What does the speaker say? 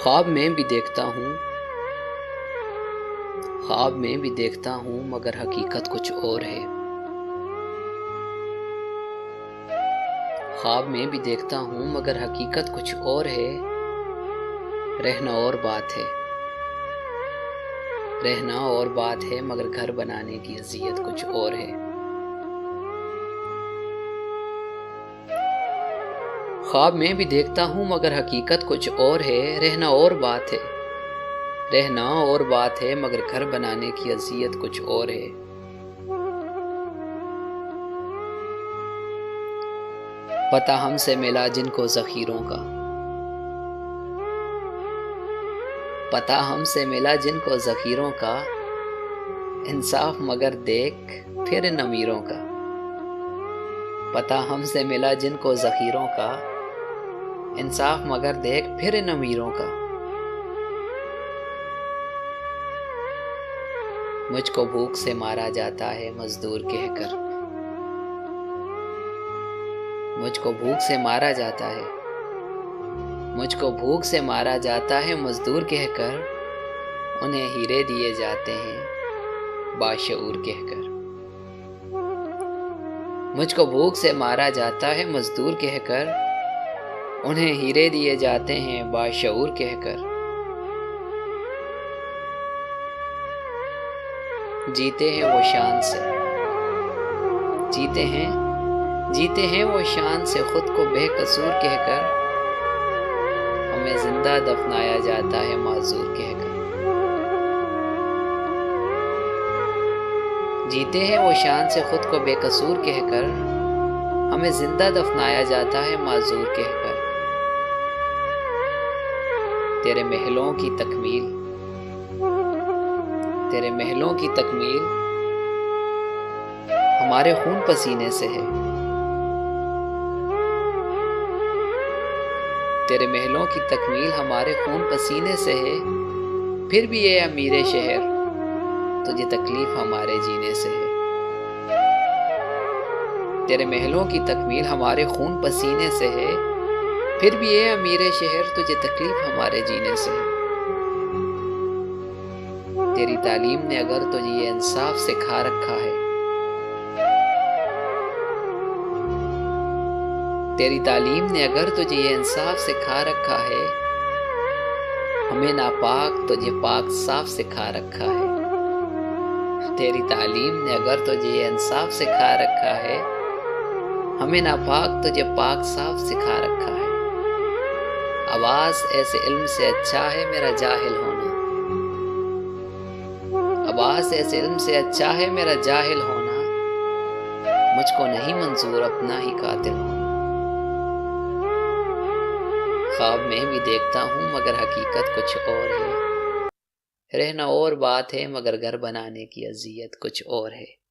خواب میں بھی دیکھتا ہوں، خواب میں بھی دیکھتا ہوں مگر حقیقت کچھ اور ہے۔ خواب میں بھی دیکھتا ہوں مگر حقیقت کچھ اور ہے۔ رہنا اور بات ہے، رہنا اور بات ہے مگر گھر بنانے کی اذیت کچھ اور ہے۔ خواب میں بھی دیکھتا ہوں مگر حقیقت کچھ اور ہے۔ رہنا اور بات ہے، رہنا اور بات ہے مگر گھر بنانے کی اذیت کچھ اور ہے۔ پتہ ہم سے ملا جن کو ذخیروں کا، پتہ ہم سے ملا جن کو ذخیروں کا، انصاف مگر دیکھ پھر ان امیروں کا۔ پتہ ہم سے ملا جن کو ذخیروں کا، انصاف مگر دیکھ پھر ان امیروں کا۔ مجھ کو بھوک سے مارا جاتا ہے مزدور کہہ کر، مجھ کو بھوک سے مارا جاتا ہے، مجھ کو بھوک سے مارا جاتا ہے مزدور کہہ کر، انہیں ہیرے دیے جاتے ہیں باشعور کہہ کر۔ مجھ کو بھوک سے مارا جاتا ہے مزدور کہہ کر، انہیں ہیرے دیے جاتے ہیں باشعور کہہ کر۔ جیتے ہیں وہ شان سے، جیتے ہیں وہ شان سے خود کو بے قصور کہہ کر، ہمیں زندہ دفنایا جاتا ہے معذور کہہ کر۔ جیتے ہیں وہ شان سے خود کو بے قصور کہہ کر، ہمیں زندہ دفنایا جاتا ہے معذور کہہ کر۔ تیرے محلوں کی تکمیل، تیرے محلوں کی تکمیل ہمارے خون پسینے سے ہے۔ تیرے محلوں کی تکمیل ہمارے خون پسینے سے ہے، پھر بھی اے امیر شہر تجھے تکلیف ہمارے جینے سے ہے۔ تیرے محلوں کی تکمیل ہمارے خون پسینے سے ہے، پھر بھی اے امیر شہر تجھے تکلیف ہمارے جینے سے ہے۔ تیری تعلیم نے اگر تجھے یہ انصاف سکھا رکھا ہے، تیری تعلیم نے اگر تجھے یہ انصاف سکھا رکھا ہے، ہمیں ناپاک تجھے پاک صاف سکھا رکھا ہے۔ تیری تعلیم نے اگر تجھے یہ انصاف سکھا رکھا ہے، ہمیں ناپاک تجھے پاک صاف سکھا رکھا ہے۔ آواز ایسے علم سے اچھا ہے میرا جاہل ہونا، آواز ایسے علم سے اچھا ہے میرا جاہل ہونا، مجھ کو نہیں منظور اپنا ہی قاتل ہونا۔ خواب میں بھی دیکھتا ہوں مگر حقیقت کچھ اور ہے۔ رہنا اور بات ہے مگر گھر بنانے کی اذیت کچھ اور ہے۔